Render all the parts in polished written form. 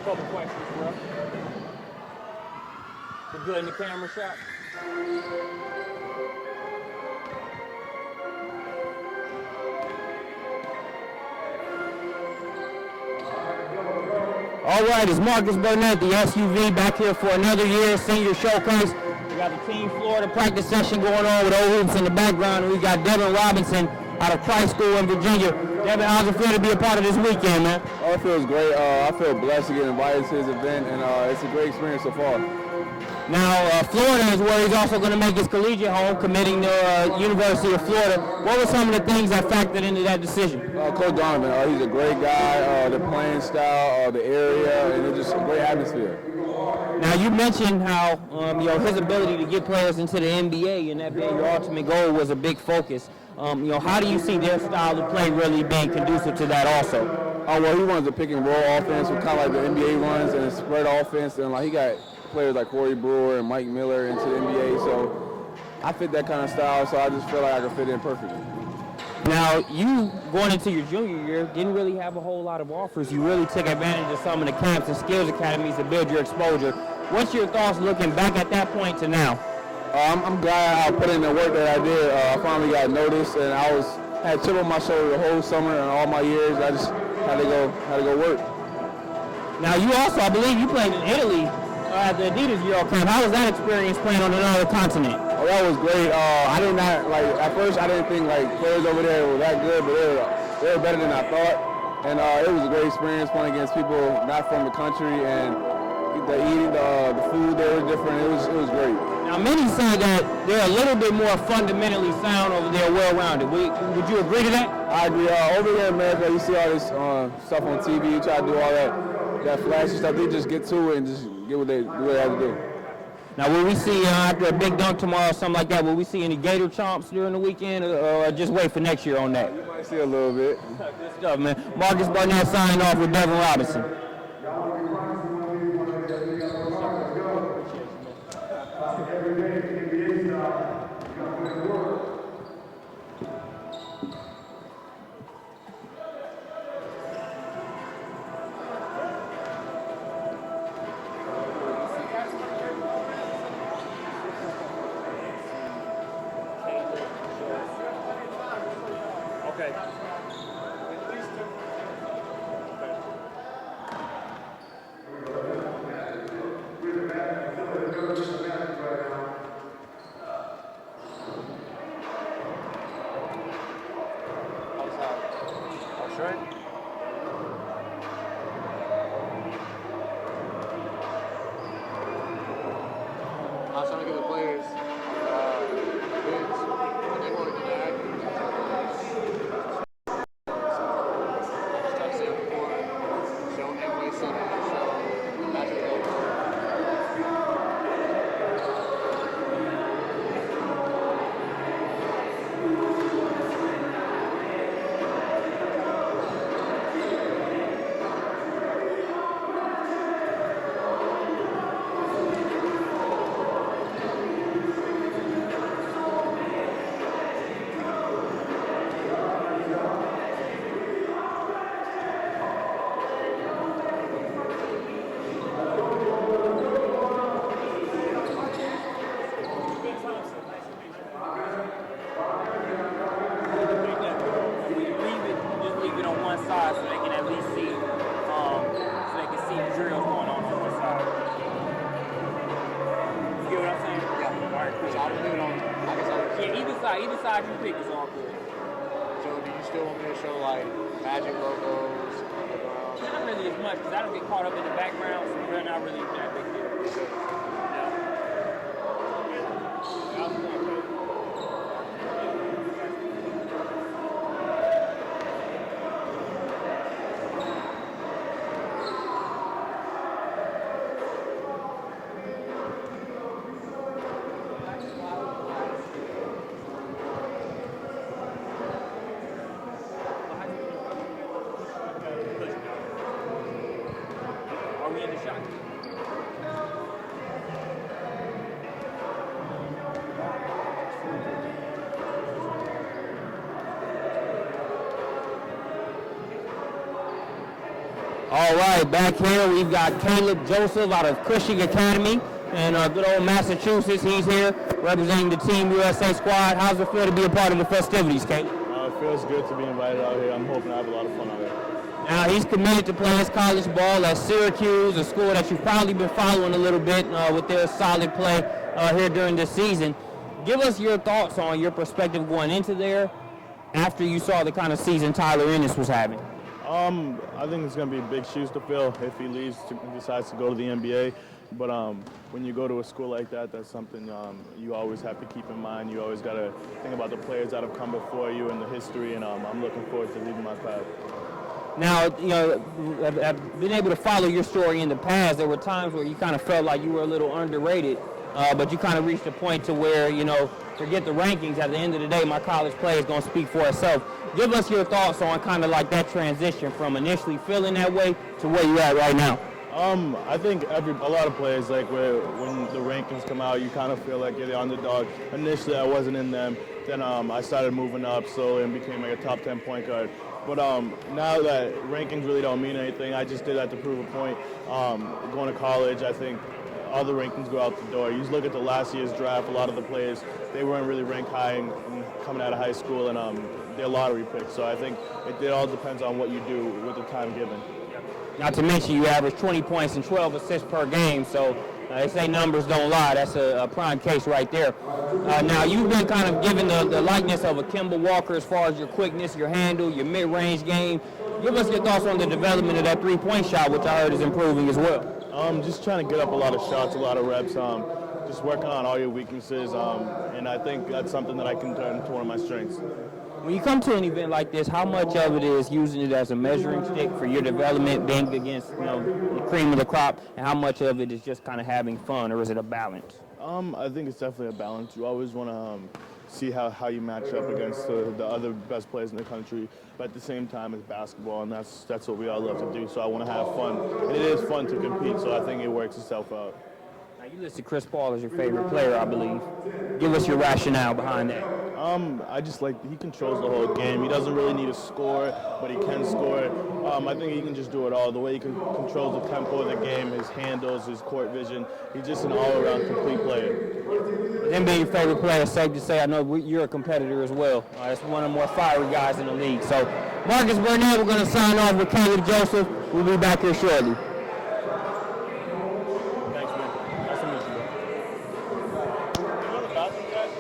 couple questions, bro. We're good in the camera shot. All right, it's Marcus Burnett, the SUV, back here for another year senior showcase. We got the Team Florida practice session going on with Old Hoops in the background, and we got Devin Robinson out of Christ School in Virginia. Devin, how's it feel to be a part of this weekend, man? Oh, it feels great. I feel blessed to get invited to this event, and it's a great experience so far. Now, Florida is where he's also going to make his collegiate home, committing to University of Florida. What were some of the things that factored into that decision? Coach Donovan, he's a great guy. The playing style, the area, and it's just a great atmosphere. Now, you mentioned how his ability to get players into the NBA and that being your ultimate goal was a big focus. How do you see their style of play really being conducive to that also? Well, he runs a pick and roll offense, kind of like the NBA runs, and a spread offense, and he got players like Corey Brewer and Mike Miller into the NBA, so I fit that kind of style, so I just feel like I can fit in perfectly. Now, you going into your junior year didn't really have a whole lot of offers. You really took advantage of some of the camps and skills academies to build your exposure. What's your thoughts looking back at that point to now? I'm glad I put in the work that I did. I finally got noticed, and I had a chip on my shoulder the whole summer and all my years. I just had to go work. Now, you also, I believe, you played in Italy at the Adidas Euro Camp. How was that experience playing on another continent? Oh, that was great. I did not at first I didn't think players over there were that good, but they were better than I thought. And it was a great experience playing against people not from the country, and the eating, the food there was different. It was great. Now, many say that they're a little bit more fundamentally sound over there, well-rounded. Would you agree to that? I agree. Over there in America, you see all this stuff on TV. You try to do all that flashy stuff. They just get to it and just get what they have to do. Now, will we see after a big dunk tomorrow, something like that, will we see any Gator chomps during the weekend, or just wait for next year on that? You might see a little bit. Good stuff, man. Marcus Barnett signing off with Devin Robinson. Either side you pick is all good. So do you still want me to show Magic logos? Not really as much because I don't get caught up in the background, so they're not really that big deal. Are we in the shot? All right, back here we've got Caleb Joseph out of Cushing Academy in good old Massachusetts. He's here representing the Team USA squad. How's it feel to be a part of the festivities, Caleb? It feels good to be invited out here. I'm hoping to have a lot of fun out here. Now, he's committed to playing his college ball at Syracuse, a school that you've probably been following a little bit with their solid play here during this season. Give us your thoughts on your perspective going into there after you saw the kind of season Tyler Ennis was having. I think it's going to be big shoes to fill if he decides to go to the NBA. But when you go to a school like that, that's something you always have to keep in mind. You always got to think about the players that have come before you and the history, and I'm looking forward to leaving my path. Now, you know, I've been able to follow your story in the past. There were times where you kind of felt like you were a little underrated, but you kind of reached a point to where, you know, forget the rankings. At the end of the day, my college play is going to speak for itself. Give us your thoughts on kind of like that transition from initially feeling that way to where you're at right now. I think a lot of players, like when the rankings come out, you kind of feel like you're the underdog. Initially, I wasn't in them. Then I started moving up slowly and became like a top 10 point guard. But now that rankings really don't mean anything, I just did that to prove a point. Going to college, I think all the rankings go out the door. You just look at the last year's draft, a lot of the players, they weren't really ranked high and coming out of high school, and they're lottery picks. So I think it all depends on what you do with the time given. Not to mention you average 20 points and 12 assists per game, so they say numbers don't lie. That's a prime case right there. Now, you've been kind of given the likeness of a Kemba Walker as far as your quickness, your handle, your mid-range game. Give us your thoughts on the development of that three-point shot, which I heard is improving as well. Just trying to get up a lot of shots, a lot of reps, just working on all your weaknesses, and I think that's something that I can turn into one of my strengths. When you come to an event like this, how much of it is using it as a measuring stick for your development, being against the cream of the crop, and how much of it is just kind of having fun, or is it a balance? I think it's definitely a balance. You always want to see how you match up against the other best players in the country, but at the same time it's basketball, and that's what we all love to do. So I want to have fun, and it is fun to compete. So I think it works itself out. Now you listed Chris Paul as your favorite player, I believe. Give us your rationale behind that. I just like he controls the whole game. He doesn't really need to score, but he can score. I think he can just do it all. The way he can control the tempo of the game, his handles, his court vision. He's just an all-around complete player. Him being your favorite player, safe to say, I know you're a competitor as well. That's one of the more fiery guys in the league. So, Marcus Burnett, we're going to sign off with Caleb Joseph. We'll be back here shortly. Thanks, man. Nice to meet you, bro. You know the bathroom, guys?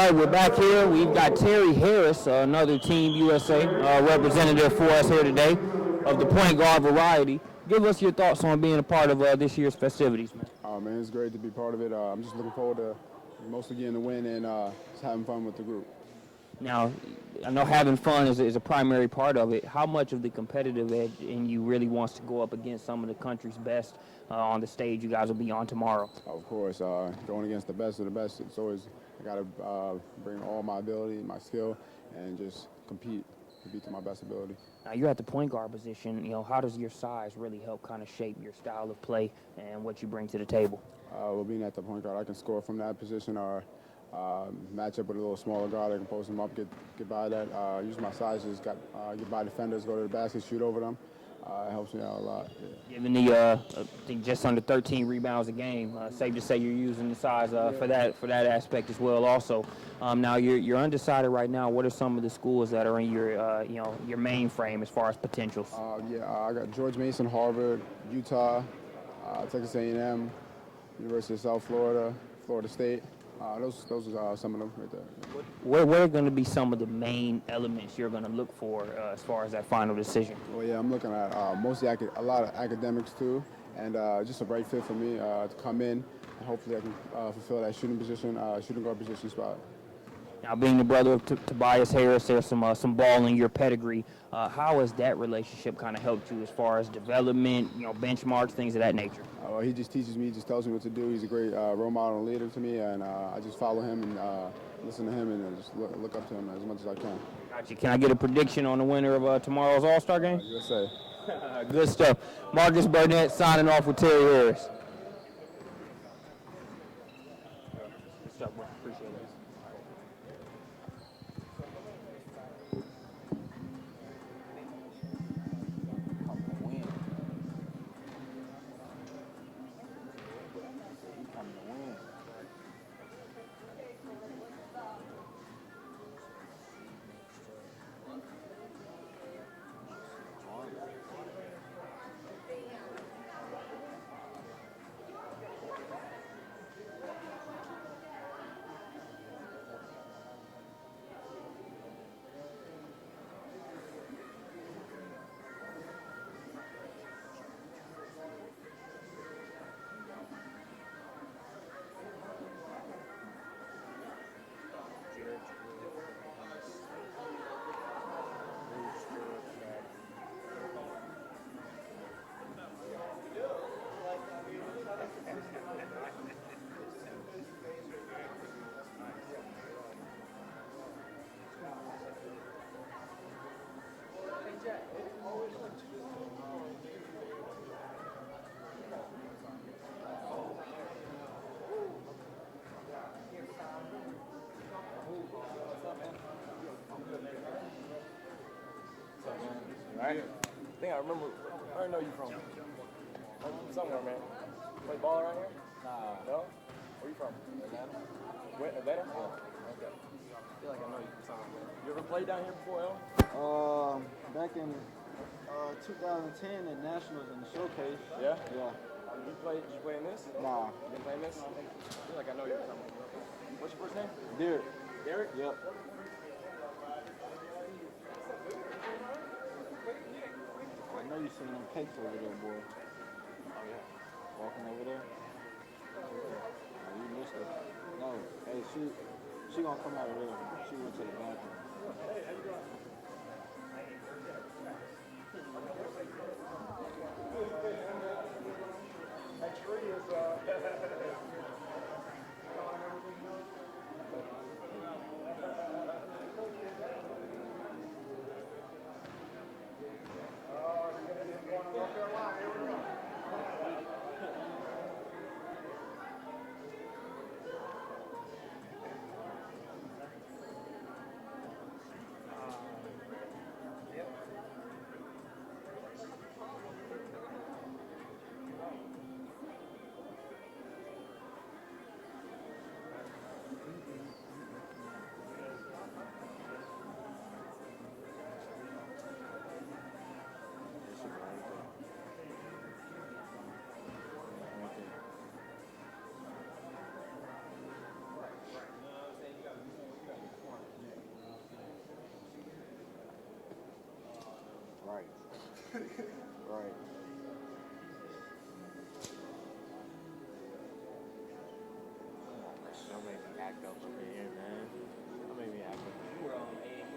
right, we're back here. We've got Terry Harris, another Team USA representative for us here today of the point guard variety. Give us your thoughts on being a part of this year's festivities, man. Man, it's great to be part of it. I'm just looking forward to mostly getting the win and just having fun with the group. Now, I know having fun is a primary part of it. How much of the competitive edge in you really wants to go up against some of the country's best on the stage you guys will be on tomorrow? Of course, going against the best of the best, it's always, I got to bring all my ability, my skill, and just compete to my best ability. Now, you're at the point guard position. You know, how does your size really help kind of shape your style of play and what you bring to the table? Well, being at the point guard, I can score from that position or match up with a little smaller guard. I can post them up, get by that. Use my size, just get by defenders, go to the basket, shoot over them. It helps me out a lot. Yeah. Given the, I think just under 13 rebounds a game, safe to say you're using the size for that aspect as well. Also, now you're undecided right now. What are some of the schools that are in your your main frame as far as potentials? I got George Mason, Harvard, Utah, Texas A&M, University of South Florida, Florida State. Those are some of them right there. What are going to be some of the main elements you're going to look for as far as that final decision? Well, yeah, I'm looking at mostly a lot of academics too, and just a right fit for me to come in, and hopefully I can fulfill that shooting guard position spot. Now, being the brother of Tobias Harris, there's some ball in your pedigree. How has that relationship kind of helped you as far as development, benchmarks, things of that nature? Well, he just teaches me, just tells me what to do. He's a great role model and leader to me, and I just follow him and listen to him and just look up to him as much as I can. Gotcha. Can I get a prediction on the winner of tomorrow's All-Star game? USA. Good stuff. Marcus Burnett signing off with Terry Harris. Good stuff, bro. Appreciate it. Right? I think I remember. Where I know you from? I'm from somewhere, man. Play ball around here? Nah. No? Where you from? Atlanta. Where, Atlanta? Yeah. Okay. I feel like I know you from somewhere. You ever played down here before, El? Back in 2010 at Nationals in the showcase. Yeah? Yeah. Did you play in this? Nah. You been playing this? I feel like I know you from somewhere. What's your first name? Derek. Derek? Yep. I know you seen them cakes over there, boy. Oh, yeah. Walking over there. Oh, you missed it. No. Hey, she gonna come out of there. She went to the bathroom. Hey, how you doing? That tree is, Right. Right. Don't make me act up over here, man. Don't make me act up. You were on AAU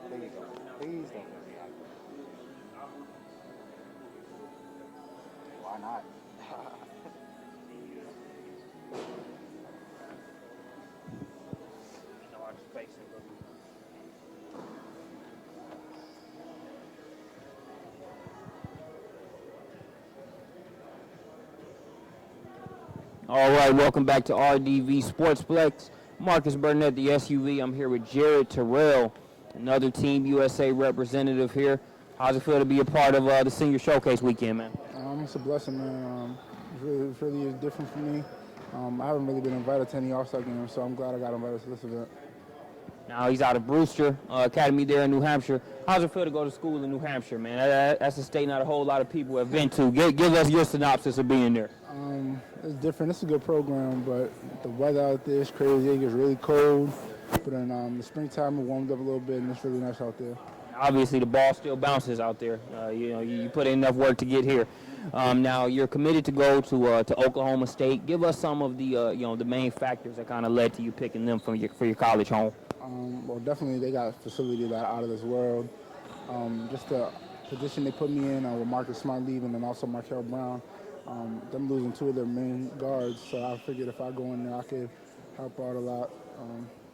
Please don't. Please don't make me act up. Why not? All right, welcome back to RDV Sportsplex. Marcus Burnett, the SUV. I'm here with Jared Terrell, another Team USA representative here. How's it feel to be a part of the Senior Showcase weekend, man? It's a blessing, man. It really is different for me. I haven't really been invited to any All-Star games, so I'm glad I got invited to this event. Now, he's out of Brewster Academy there in New Hampshire. How's it feel to go to school in New Hampshire, man? That's a state not a whole lot of people have been to. Give us your synopsis of being there. It's different. It's a good program, but the weather out there is crazy. It gets really cold. But in the springtime, it warmed up a little bit, and it's really nice out there. Obviously, the ball still bounces out there. You put in enough work to get here. Now, you're committed to go to Oklahoma State. Give us some of the the main factors that kind of led to you picking them for your college home. Well, definitely they got a facility that out of this world. Just the position they put me in with Marcus Smart leaving and also Markel Brown. Them losing two of their main guards, so I figured if I go in there, I could help out a lot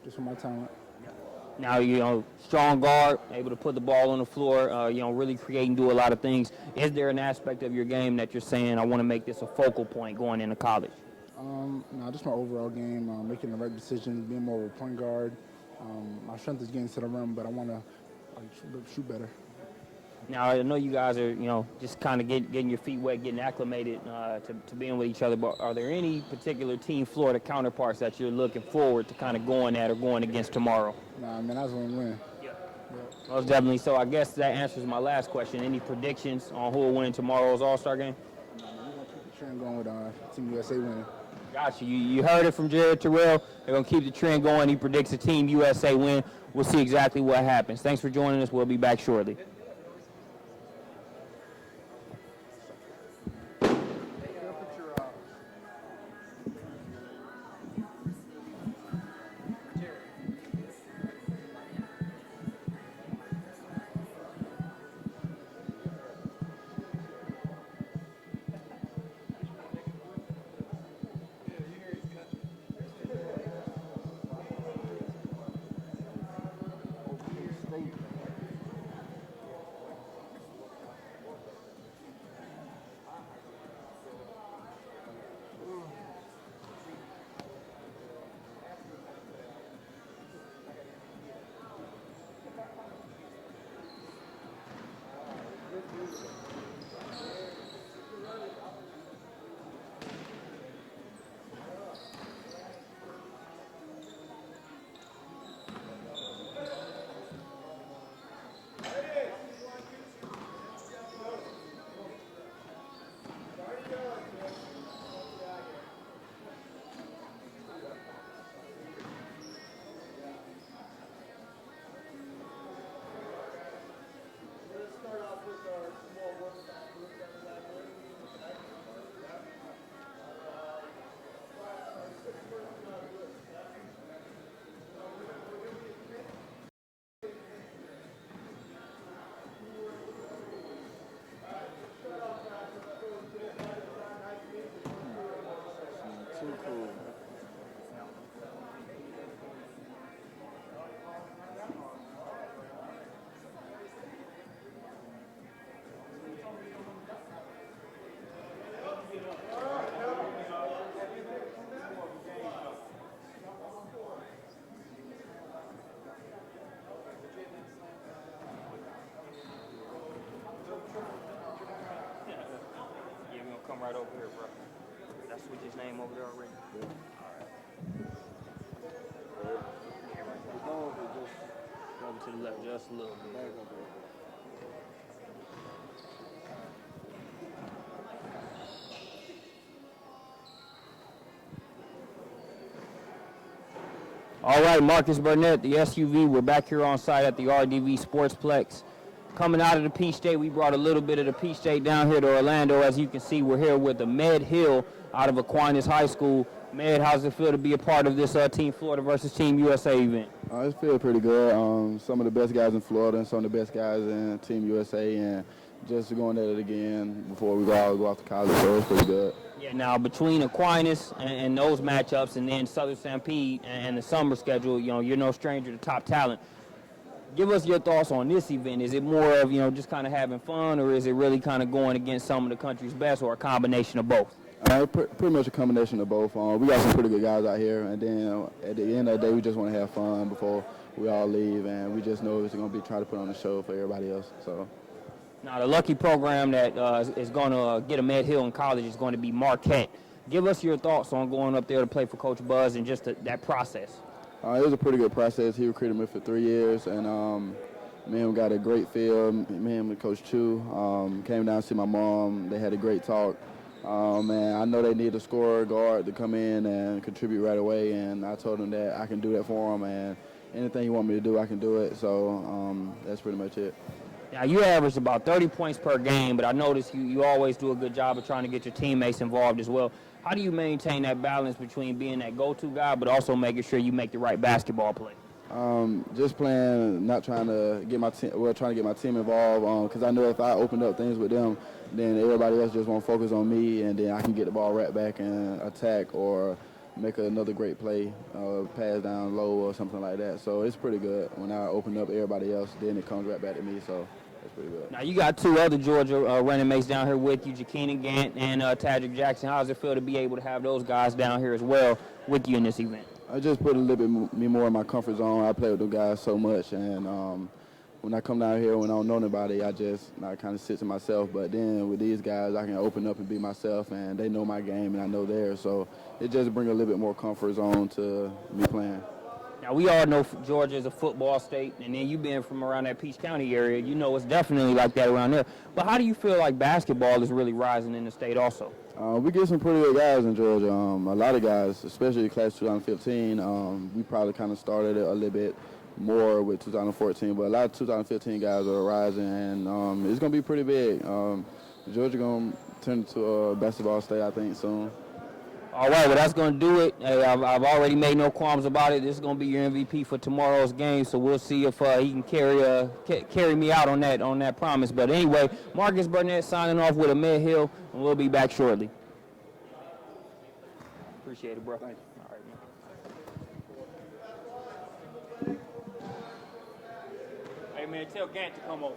just with my talent. Now, strong guard, able to put the ball on the floor, really create and do a lot of things. Is there an aspect of your game that you're saying, I want to make this a focal point going into college? No, just my overall game, making the right decisions, being more of a point guard. My strength is getting to the rim, but I want to shoot better. Now, I know you guys are, just kind of getting your feet wet, getting acclimated to being with each other, but are there any particular Team Florida counterparts that you're looking forward to kind of going at or going against tomorrow? Nah, man, I was going to win. Yeah. Most definitely. So I guess that answers my last question. Any predictions on who will win tomorrow's All-Star game? We're going to keep the trend going with Team USA winning. Gotcha. You heard it from Jared Terrell. They're going to keep the trend going. He predicts a Team USA win. We'll see exactly what happens. Thanks for joining us. We'll be back shortly. Too cool. Yeah, we're going to come right over here, bro. That's switch his name over there already. Yeah. Over to the left just a little bit. All right, Marcus Burnett, the SUV. We're back here on site at the RDV Sportsplex. Coming out of the Peach State, we brought a little bit of the Peach State down here to Orlando. As you can see, we're here with the Med Hill out of Aquinas High School. Med, how's it feel to be a part of this Team Florida versus Team USA event? It feels pretty good. Some of the best guys in Florida and some of the best guys in Team USA, and just going at it again before we all go off to college, so it's pretty good. Yeah, now between Aquinas and those matchups and then Southern Stampede and the summer schedule, you're no stranger to top talent. Give us your thoughts on this event. Is it more of, just kind of having fun, or is it really kind of going against some of the country's best, or a combination of both? Pretty much a combination of both. We got some pretty good guys out here, and then at the end of the day, we just want to have fun before we all leave, and we just know it's going to be trying to put on a show for everybody else. So. Now, the lucky program that is going to get a Med Hill in college is going to be Marquette. Give us your thoughts on going up there to play for Coach Buzz and just that process. It was a pretty good process. He recruited me for 3 years, and we got a great feel. Me and Coach Chu came down to see my mom. They had a great talk. I know they need a scorer guard to come in and contribute right away, and I told them that I can do that for them, and anything you want me to do, I can do it. So that's pretty much it. Now, you average about 30 points per game, but I notice you always do a good job of trying to get your teammates involved as well. How do you maintain that balance between being that go-to guy, but also making sure you make the right basketball play? Just playing, not trying to get my team, trying to get my team involved. Because I know if I open up things with them, then everybody else just won't focus on me, and then I can get the ball right back and attack or make another great play, pass down low or something like that. So it's pretty good. When I open up everybody else, then it comes right back to me. So. Pretty good. Now, you got two other Georgia running mates down here with you, Jakeena Gant and Tadrick Jackson. How does it feel to be able to have those guys down here as well with you in this event? I just put a little bit me more in my comfort zone. I play with those guys so much, and when I come down here when I don't know nobody, I kind of sit to myself. But then with these guys, I can open up and be myself, and they know my game and I know theirs. So it just brings a little bit more comfort zone to me playing. Now, we all know Georgia is a football state, and then you being from around that Peach County area, it's definitely like that around there. But how do you feel like basketball is really rising in the state also? We get some pretty good guys in Georgia. A lot of guys, especially class 2015, we probably kind of started it a little bit more with 2014, but a lot of 2015 guys are rising, and it's going to be pretty big. Georgia going to turn into a basketball state, I think, soon. All right, well, that's going to do it. Hey, I've already made no qualms about it. This is going to be your MVP for tomorrow's game, so we'll see if he can carry me out on that promise. But anyway, Marcus Burnett signing off with a Med Hill, and we'll be back shortly. Appreciate it, bro. Thank you. All right, man. Hey, man, tell Gant to come over.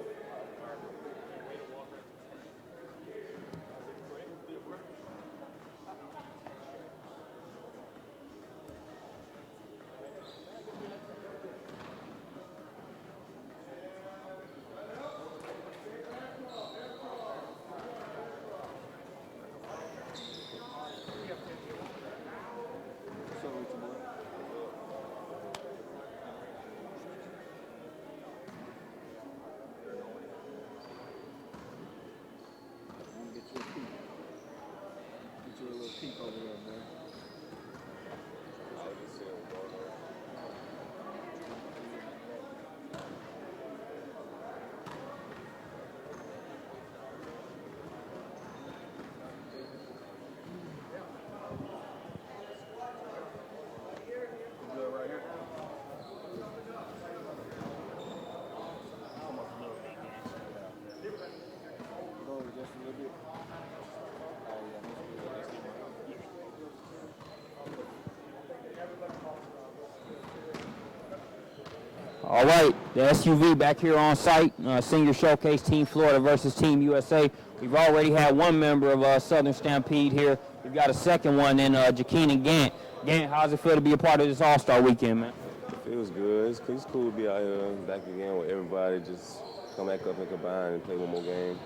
All right, the SUV back here on site, Senior Showcase, Team Florida versus Team USA. We've already had one member of Southern Stampede here. We've got a second one in Jakeena Gant. Gant, how's it feel to be a part of this All-Star weekend, man? It feels good. It's cool to be out here back again with everybody. Just come back up and combine and play one more game.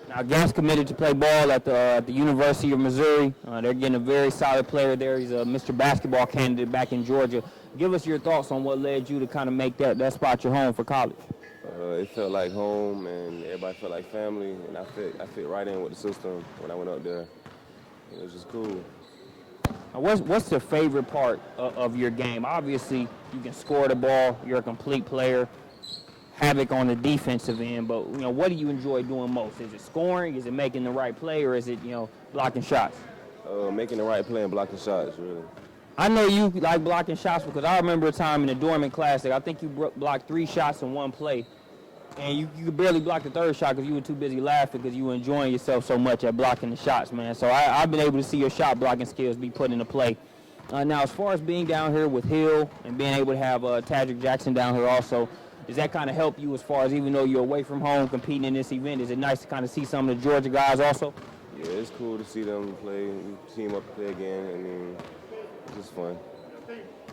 Now, Gant's committed to play ball at the University of Missouri. They're getting a very solid player there. He's a Mr. Basketball candidate back in Georgia. Give us your thoughts on what led you to kind of make that spot your home for college. It felt like home, and everybody felt like family, and I fit right in with the system when I went up there. It was just cool. What's the favorite part of your game? Obviously, you can score the ball. You're a complete player. Havoc on the defensive end, but what do you enjoy doing most? Is it scoring? Is it making the right play, or is it blocking shots? Making the right play and blocking shots, really. I know you like blocking shots because I remember a time in the Dorman Classic, I think you blocked 3 shots in one play, and you could barely block the third shot because you were too busy laughing because you were enjoying yourself so much at blocking the shots, man. So I've been able to see your shot blocking skills be put into play. Now, as far as being down here with Hill and being able to have Tadrick Jackson down here also, does that kind of help you as far as even though you're away from home competing in this event? Is it nice to kind of see some of the Georgia guys also? Yeah, it's cool to see them play, team up to play again. I mean, it's just fun.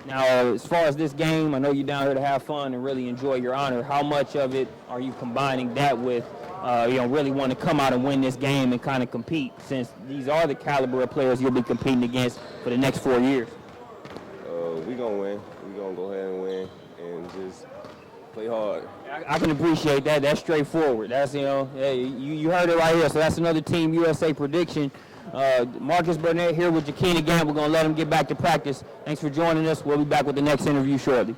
Now, as far as this game, I know you're down here to have fun and really enjoy your honor. How much of it are you combining that with, really want to come out and win this game and kind of compete, since these are the caliber of players you'll be competing against for the next 4 years? We're going to win. We're going to go ahead and win and just play hard. I can appreciate that. That's straightforward. That's, you heard it right here. So that's another Team USA prediction. Marcus Burnett here with Jakeen again. We're going to let him get back to practice. Thanks for joining us. We'll be back with the next interview shortly.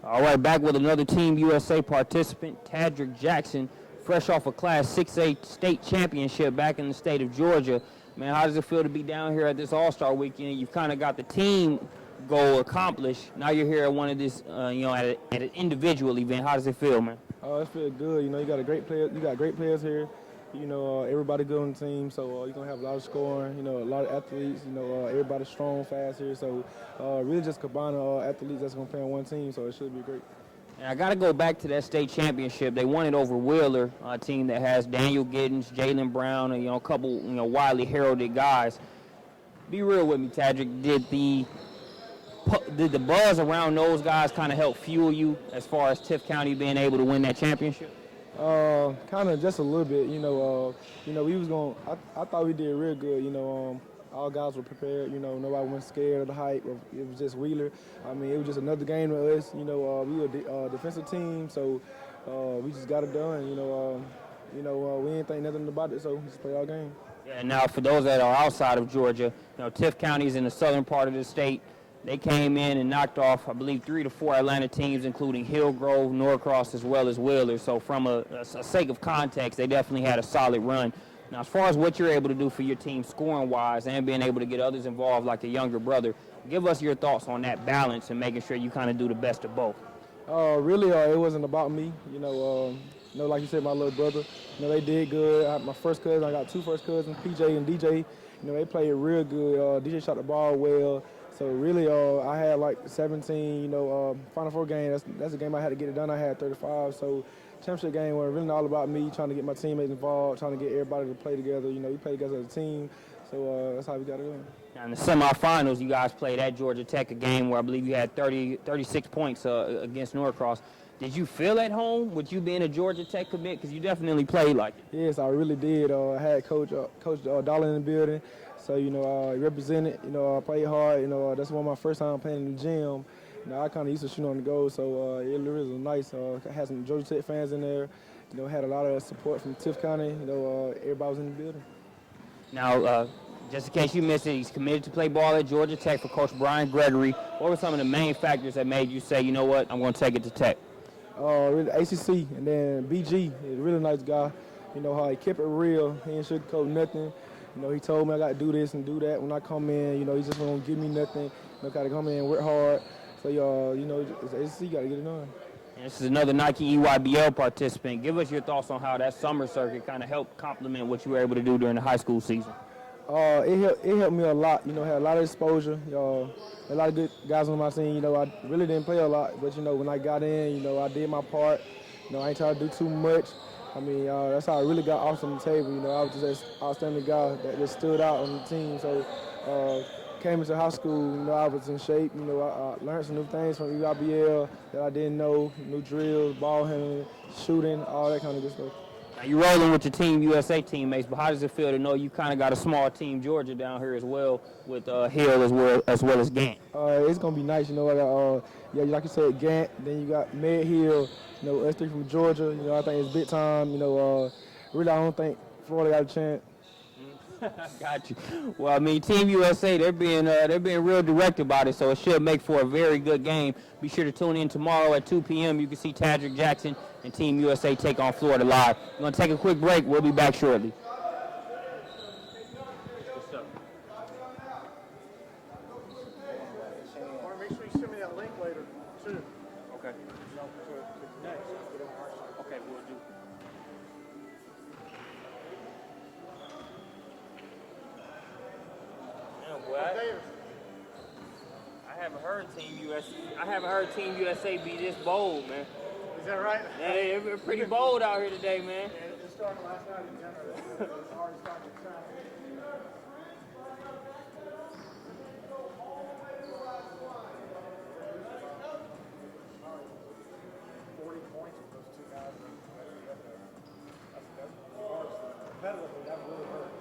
All right, back with another Team USA participant, Tadrick Jackson, fresh off a Class 6A state championship back in the state of Georgia. Man, how does it feel to be down here at this All-Star weekend? You've kind of got the team goal accomplished. Now you're here at one of this, at an individual event. How does it feel, man? It feels good. You got great players here. Everybody good on the team, so you're going to have a lot of scoring, a lot of athletes, everybody's strong, fast here. So really just combining athletes that's going to play on one team, so it should be great. And I got to go back to that state championship. They won it over Wheeler, a team that has Daniel Giddens, Jalen Brown, and, a couple, widely heralded guys. Be real with me, Tadrick. Did the buzz around those guys kind of help fuel you as far as Tift County being able to win that championship? Kind of just a little bit, we was going, I thought we did real good, all guys were prepared, nobody wasn't scared of the hype. It was just Wheeler. I mean, it was just another game with us, we were a defensive team, so we just got it done, we didn't think nothing about it, so we just played our game. Yeah, now for those that are outside of Georgia, Tift County is in the southern part of the state. They came in and knocked off, I believe, 3 to 4 Atlanta teams, including Hillgrove, Norcross, as well as Wheeler. So from a sake of context, they definitely had a solid run. Now, as far as what you're able to do for your team scoring-wise and being able to get others involved like a younger brother, give us your thoughts on that balance and making sure you kind of do the best of both. Really, it wasn't about me. Like you said, my little brother, they did good. My first cousin, I got 2 first cousins, PJ and DJ. they played real good. DJ shot the ball well. So really, I had like 17, Final Four game. That's a game I had to get it done. I had 35. So championship game was really all about me trying to get my teammates involved, trying to get everybody to play together. We play together as a team. So that's how we got it done. Now in the semifinals, you guys played at Georgia Tech, a game where I believe you had 36 points against Norcross. Did you feel at home with you being a Georgia Tech commit? Because you definitely played like it. Yes, I really did. I had Coach Dollar in the building. So, I represented, I played hard. That's one of my first time playing in the gym. I kind of used to shoot on the goal, so it really was nice. I had some Georgia Tech fans in there. Had a lot of support from Tift County. Everybody was in the building. Now, just in case you missed it, he's committed to play ball at Georgia Tech for Coach Brian Gregory. What were some of the main factors that made you say, you know what, I'm going to take it to Tech? Really ACC, and then BG, he's a really nice guy. How he kept it real. He didn't sugarcoat nothing. He told me I got to do this and do that. When I come in, he just won't give me nothing. Got to come in and work hard. So, it's ACC, got to get it done. And this is another Nike EYBL participant. Give us your thoughts on how that summer circuit kind of helped complement what you were able to do during the high school season. It helped me a lot. Had a lot of exposure. A lot of good guys on my team. I really didn't play a lot, but when I got in, I did my part. I ain't trying to do too much. That's how I really got off on the table. I was just an outstanding guy that just stood out on the team. So came into high school, I was in shape. I learned some new things from EYBL that I didn't know, new drills, ball handling, shooting, all that kind of good stuff. Now, you're rolling with your Team USA teammates, but how does it feel to know you kind of got a small Team Georgia down here as well with Hill as well as Gant? It's going to be nice. I got, like you said, Gant. Then you got Med Hill, us three from Georgia. I think it's big time. Really, I don't think Florida got a chance. Got you. Well, Team USA, they're being real direct about it, so it should make for a very good game. Be sure to tune in tomorrow at 2 p.m. You can see Tadrick Jackson and Team USA take on Florida live. We're going to take a quick break. We'll be back shortly. Make sure you send me that link later, too. Okay. Okay, we'll do. I haven't heard Team USA be this bold, man. Is that right? Yeah, they're pretty bold out here today, man. It started last night in general. It was hard to start the track. 40 points with those two guys. That's competitively, that really hurt.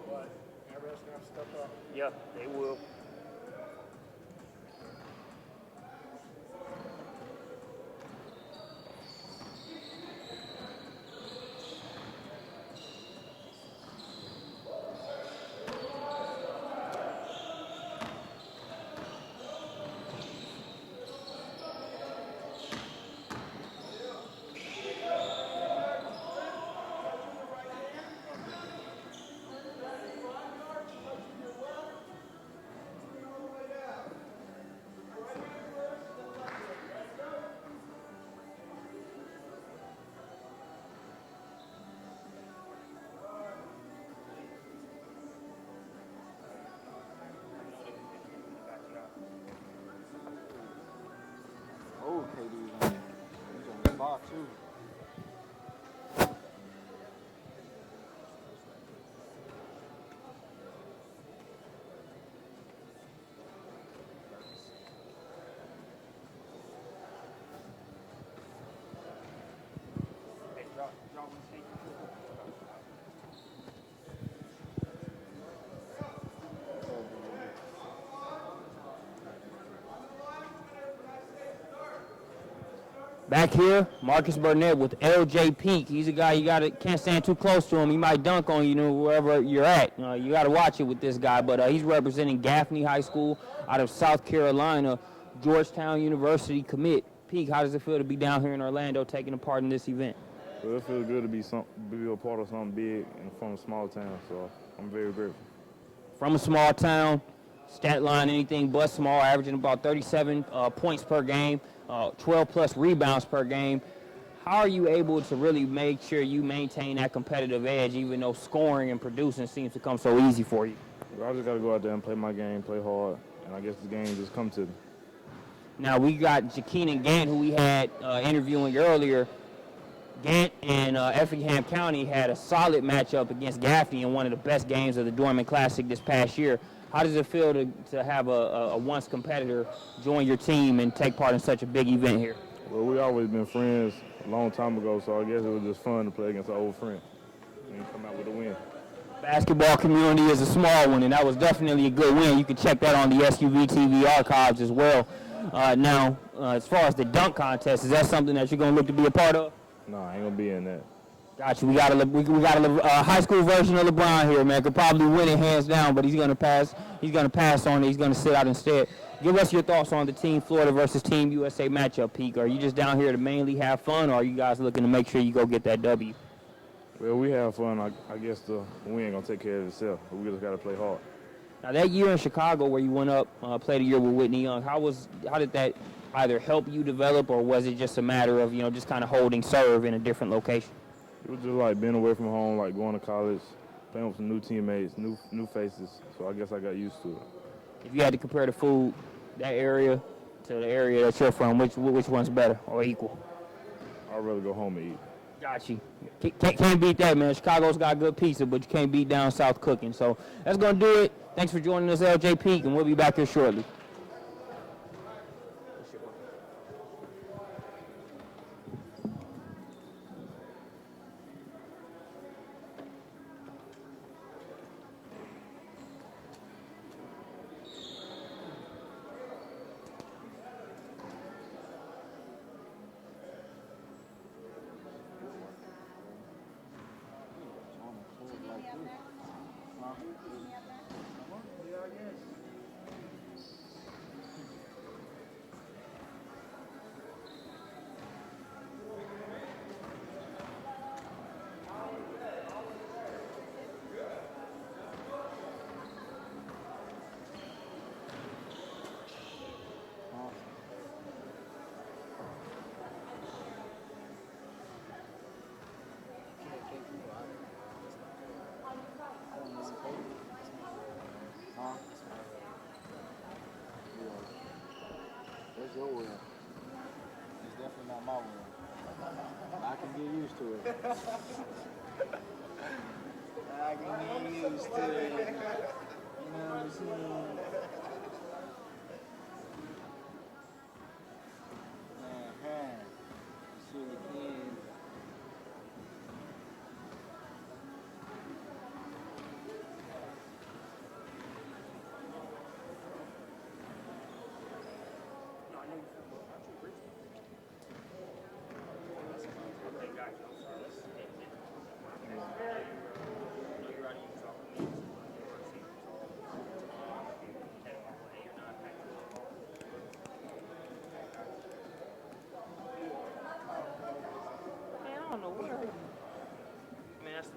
But everybody's going to have to step up. Yeah, they will. Oh, KD, man. He's on the clock, too. Back here, Marcus Burnett with LJ Peak. He's a guy can't stand too close to him. He might dunk on you, wherever you're at. You got to watch it with this guy. But he's representing Gaffney High School out of South Carolina, Georgetown University commit. Peak, how does it feel to be down here in Orlando taking a part in this event? Well, it feels good to be a part of something big and from a small town. So I'm very grateful. From a small town, stat line anything but small, averaging about 37 points per game. 12-plus rebounds per game. how are you able to really make sure you maintain that competitive edge, even though scoring and producing seems to come so easy for you? I just got to go out there and play my game, play hard, and I guess the game just come to me. Now, we got Jakeenan Gant, who we had interviewing earlier. Gant and Effingham County had a solid matchup against Gaffney in one of the best games of the Dorman Classic this past year. How does it feel to have a once competitor join your team and take part in such a big event here? Well, we always been friends a long time ago, so I guess it was just fun to play against an old friend and come out with a win. Basketball community is a small one, and that was definitely a good win. You can check that on the SUV TV archives as well. Now, as far as the dunk contest, is that something that you're going to look to be a part of? No, I ain't going to be in that. Gotcha. We got a high school version of LeBron here, man. Could probably win it hands down, but he's going to pass. He's going to pass on it. He's going to sit out instead. Give us your thoughts on the Team Florida versus Team USA matchup, Pete. Are you just down here to mainly have fun, or are you guys looking to make sure you go get that W? Well, we have fun. I guess the win going to take care of itself. We just got to play hard. Now, that year in Chicago where you went up, played a year with Whitney Young, how did that either help you develop, or was it just a matter of, just kind of holding serve in a different location? It was just like being away from home, like going to college, playing with some new teammates, new faces. So I guess I got used to it. If you had to compare the food, that area to the area that you're from, which one's better or equal? I'd rather go home and eat. Got you. Can't beat that, man. Chicago's got good pizza, but you can't beat down south cooking. So that's going to do it. Thanks for joining us, LJ Peak, and we'll be back here shortly. That's your win. It's definitely not my win. I can get used to it. I can get used to it. You know what I'm saying? Sure can.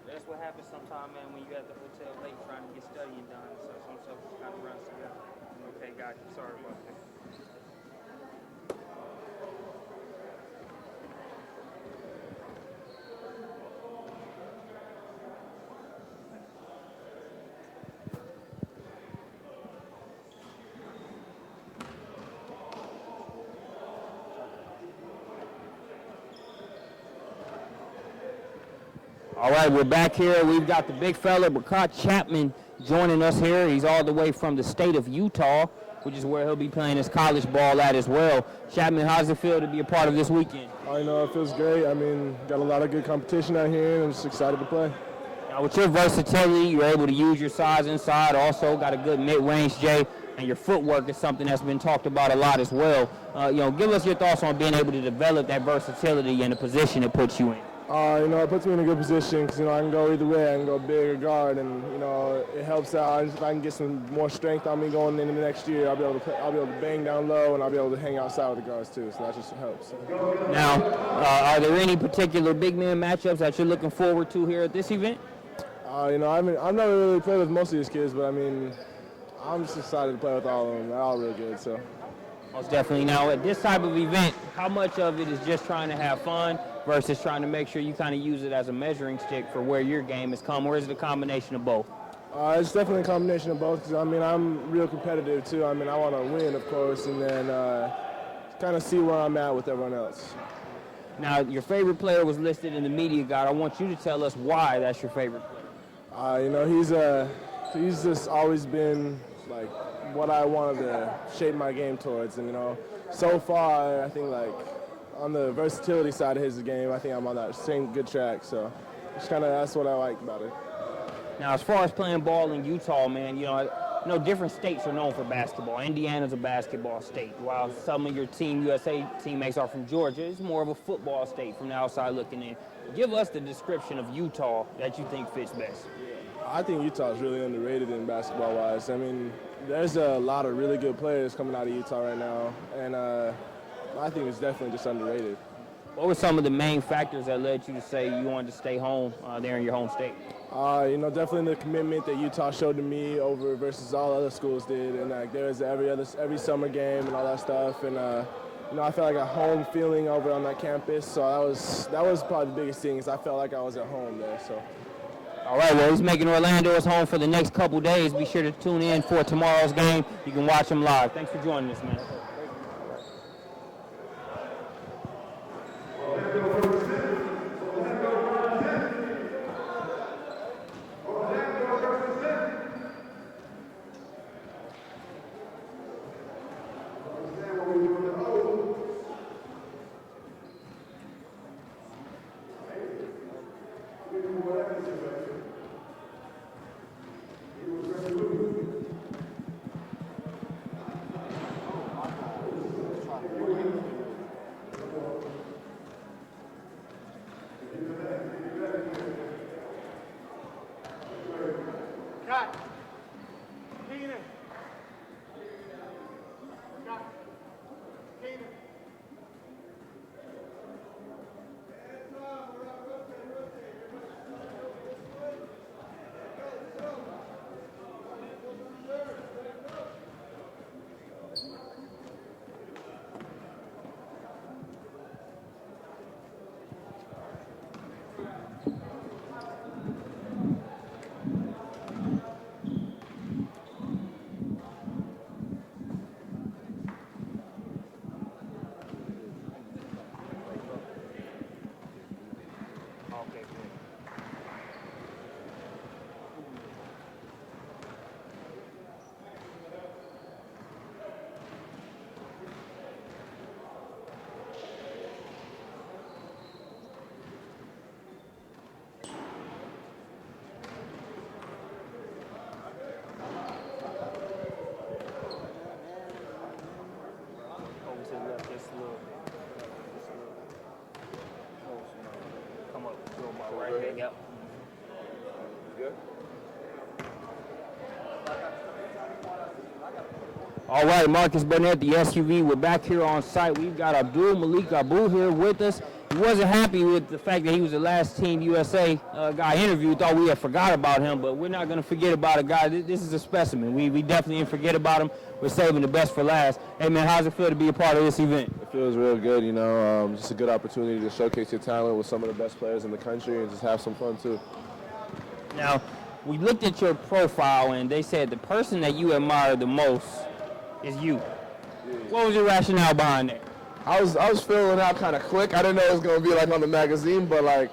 That's what happens sometimes, man, when you at the hotel late trying to get studying done. So some stuff just kind of runs together. Okay, got you. Sorry about that. All right, we're back here. We've got the big fella, Bracott Chapman, joining us here. He's all the way from the state of Utah, which is where he'll be playing his college ball at as well. Chapman, how does it feel to be a part of this weekend? It feels great. I mean, got a lot of good competition out here, and I'm just excited to play. Now, with your versatility, you're able to use your size inside. Also, got a good mid-range J, and your footwork is something that's been talked about a lot as well. Give us your thoughts on being able to develop that versatility and the position it puts you in. It puts me in a good position because, I can go either way. I can go big or guard, and, it helps out. If I can get some more strength on me going into the next year, I'll be able to bang down low, and I'll be able to hang outside with the guards too, so that just helps. Now, are there any particular big man matchups that you're looking forward to here at this event? I've never really played with most of these kids, but, I'm just excited to play with all of them. They're all really good, so. Most definitely. Now, at this type of event, how much of it is just trying to have fun versus trying to make sure you kind of use it as a measuring stick for where your game has come, or is it a combination of both? It's definitely a combination of both, because, I mean, I'm real competitive, too. I mean, I want to win, of course, and then kind of see where I'm at with everyone else. Now, your favorite player was listed in the media guide. I want you to tell us why that's your favorite player. You know, he's just always been, like, what I wanted to shape my game towards. And, you know, so far, I think, like, on the versatility side of his game, I think I'm on that same good track. So it's kind of, that's what I like about it. Now, as far as playing ball in Utah, man, you know, different states are known for basketball. Indiana's a basketball state, while some of your Team USA teammates are from Georgia. It's more of a football state from the outside looking in. Give us the description of Utah that you think fits best. I think Utah is really underrated in basketball-wise. I mean, there's a lot of really good players coming out of Utah right now, and I think it's definitely just underrated. What were some of the main factors that led you to say you wanted to stay home there in your home state? You know, definitely the commitment that Utah showed to me over versus all other schools did, and like there was every summer game and all that stuff, and you know, I felt like a home feeling over on that campus. So that was probably the biggest thing, is I felt like I was at home there. So. All right, well, he's making Orlando his home for the next couple days. Be sure to tune in for tomorrow's game. You can watch him live. Thanks for joining us, man. All right, Marcus Burnett, the SUV. We're back here on site. We've got Abdul Malik Abu here with us. He wasn't happy with the fact that he was the last Team USA guy interviewed. Thought we had forgot about him, but we're not going to forget about a guy. This is a specimen. We definitely didn't forget about him. We're saving the best for last. Hey, man, how's it feel to be a part of this event? It feels real good, you know. Just a good opportunity to showcase your talent with some of the best players in the country and just have some fun, too. Now, we looked at your profile, and they said the person that you admire the most is you. Yeah. What was your rationale behind that? I was feeling out kind of quick. I didn't know it was going to be like on the magazine, but like,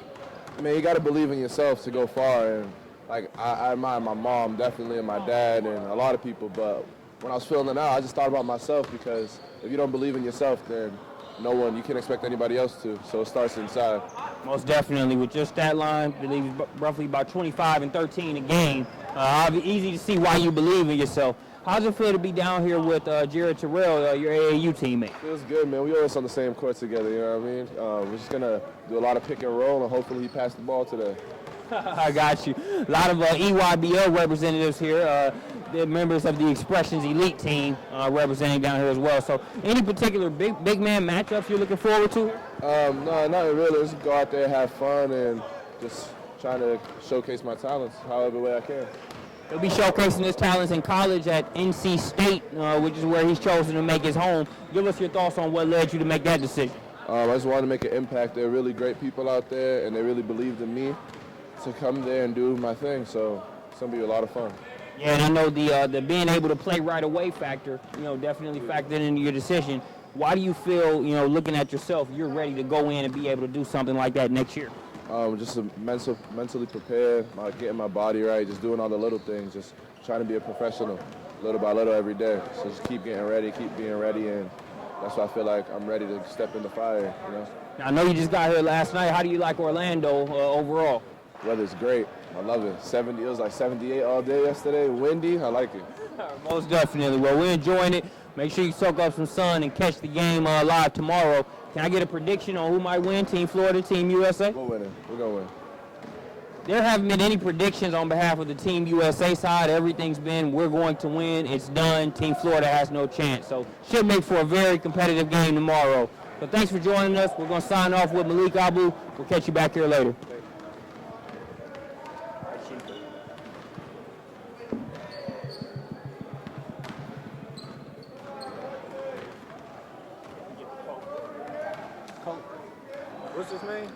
man, you got to believe in yourself to go far. And like, I admire my mom definitely, and my dad, and a lot of people. But when I was filling it out, I just thought about myself, because if you don't believe in yourself, then you can't expect anybody else to. So it starts inside. Most definitely. With your stat line, I believe roughly about 25 and 13 a game. Easy to see why you believe in yourself. How's it feel to be down here with Jared Terrell, your AAU teammate? Feels good, man. We always on the same court together, you know what I mean? We're just going to do a lot of pick and roll, and hopefully he passed the ball today. I got you. A lot of EYBL representatives here. They're members of the Expressions Elite team representing down here as well. So any particular big man matchups you're looking forward to? No, not really. Just go out there, have fun, and just trying to showcase my talents however way I can. He'll be showcasing his talents in college at NC State, which is where he's chosen to make his home. Give us your thoughts on what led you to make that decision. I just wanted to make an impact. There are really great people out there, and they really believed in me to come there and do my thing. So it's going to be a lot of fun. Yeah, and I know the being able to play right away factor, definitely factored into your decision. Why do you feel, looking at yourself, you're ready to go in and be able to do something like that next year? Just mentally prepared, getting my body right, just doing all the little things, just trying to be a professional little by little every day. So just keep getting ready, keep being ready, and that's why I feel like I'm ready to step in the fire, Now, I know you just got here last night. How do you like Orlando overall? Weather's great. I love it. It was like 78 all day yesterday. Windy. I like it. Most definitely. Well, we're enjoying it. Make sure you soak up some sun and catch the game live tomorrow. Can I get a prediction on who might win? Team Florida, Team USA? We're winning. We're going to win. There haven't been any predictions on behalf of the Team USA side. Everything's been, we're going to win. It's done. Team Florida has no chance. So should make for a very competitive game tomorrow. So thanks for joining us. We're going to sign off with Malik Abu. We'll catch you back here later. What's his name?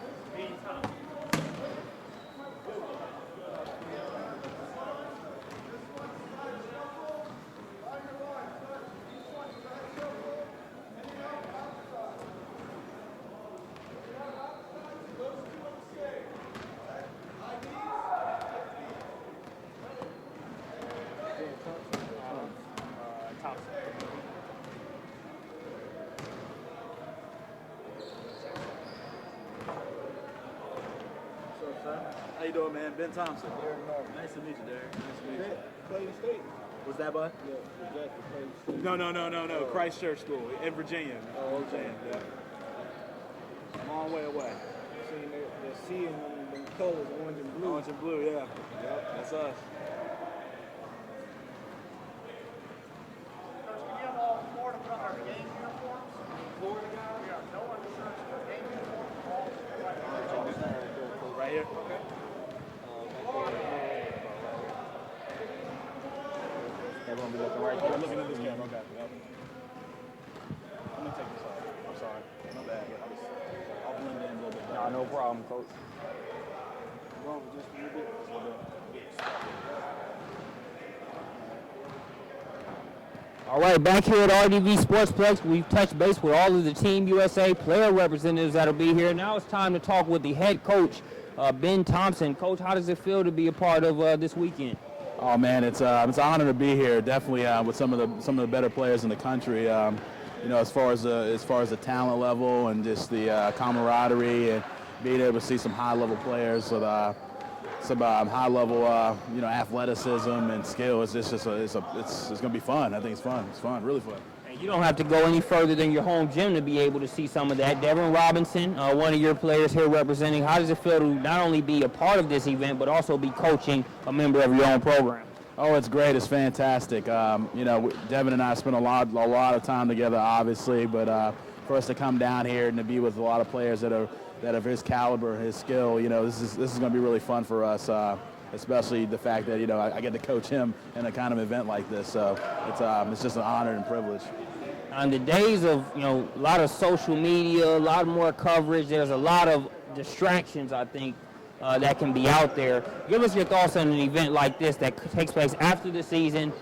How you doing, man? Ben Thompson. Nice to meet you, Derek. Nice to meet you. Clayton State. Was that, bud? Yeah, exactly. Clayton State. No. Christchurch School in Virginia. Oh, okay. Virginia, yeah. Long way away. Seeing the sea and the colors, orange and blue. Orange and blue, yeah. Yep, that's us. Right here? Everyone be looking right there. I'm looking at this camera. Okay. Yep. I'm going to take this off. I'm sorry. My bad. I'll blend in a little bit. No problem, Coach. Wrong, just a little bit. All right, back here at RDV Sportsplex, we've touched base with all of the Team USA player representatives that'll be here. Now it's time to talk with the head coach, Ben Thompson. Coach, how does it feel to be a part of this weekend? Oh man, it's an honor to be here. Definitely with some of the better players in the country. As far as the talent level and just the camaraderie and being able to see some high level players with some high level athleticism and skill. It's going to be fun. I think it's fun. It's fun, really fun. And you don't have to go any further than your home gym to be able to see some of that. Devin Robinson, one of your players here representing. How does it feel to not only be a part of this event, but also be coaching a member of your own program? Oh, it's great. It's fantastic. Devin and I spent a lot of time together, obviously, but for us to come down here and to be with a lot of players that of his caliber, his skill, this is going to be really fun for us. Especially the fact that I get to coach him in a kind of event like this. So it's just an honor and privilege. On the days of a lot of social media, a lot more coverage, there's a lot of distractions, I think, that can be out there. Give us your thoughts on an event like this that takes place after the season,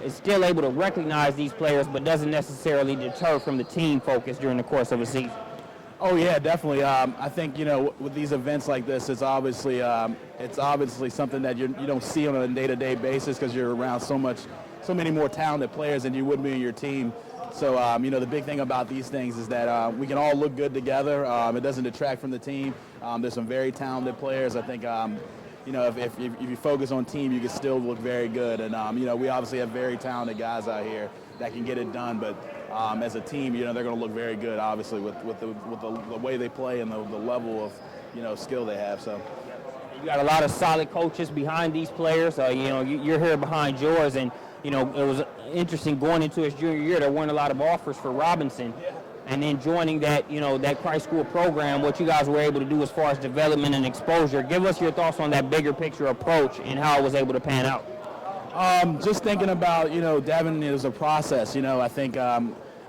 is still able to recognize these players, but doesn't necessarily deter from the team focus during the course of a season. Oh yeah, definitely. I think with these events like this, it's obviously something that you don't see on a day-to-day basis because you're around so many more talented players than you would be in your team. So the big thing about these things is that we can all look good together. It doesn't detract from the team. There's some very talented players. I think if you focus on team, you can still look very good. And we obviously have very talented guys out here that can get it done, but. As a team, they're going to look very good, obviously, with the way they play and the level of, skill they have. So, you got a lot of solid coaches behind these players. You're here behind yours, and it was interesting going into his junior year. There weren't a lot of offers for Robinson, and then joining that Christ School program. What you guys were able to do as far as development and exposure. Give us your thoughts on that bigger picture approach and how it was able to pan out. Just thinking about Devin is a process. I think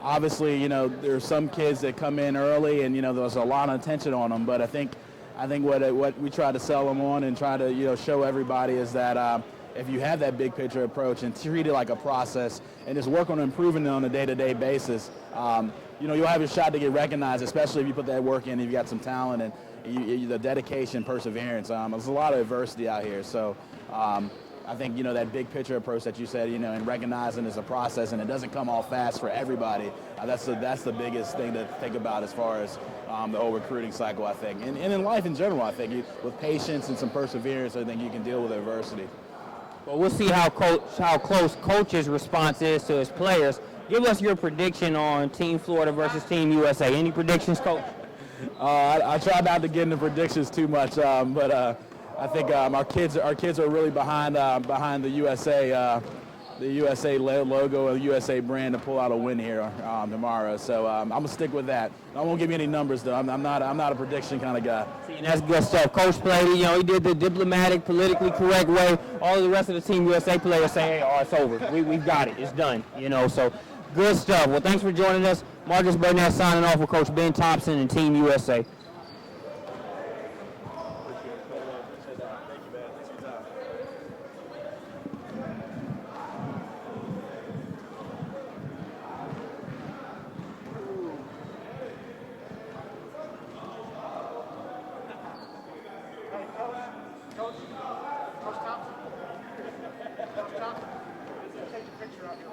obviously, you know, there's some kids that come in early and, you know, there's a lot of attention on them. But I think what we try to sell them on and try to, you know, show everybody is that if you have that big picture approach and treat it like a process and just work on improving it on a day-to-day basis, you know, you'll have your shot to get recognized, especially if you put that work in and you've got some talent and the dedication, perseverance. There's a lot of adversity out here. So I think, you know, that big picture approach that you said, you know, and recognizing it's a process and it doesn't come all fast for everybody. That's the biggest thing to think about as far as the whole recruiting cycle, I think. And in life in general, I think with patience and some perseverance, I think you can deal with adversity. Well, we'll see how close Coach's response is to his players. Give us your prediction on Team Florida versus Team USA. Any predictions, Coach? I try not to get into predictions too much, but I think our kids are really behind the USA logo, the USA brand to pull out a win here tomorrow. So I'm gonna stick with that. I won't give you any numbers though. I'm not a prediction kind of guy. See, and that's good stuff. Coach played, you know, he did the diplomatic, politically correct way. All of the rest of the Team USA players say, hey, oh, it's over. We've got it. It's done. You know, so good stuff. Well, thanks for joining us. Marcus Burnett signing off with Coach Ben Thompson and Team USA. Take a picture of you.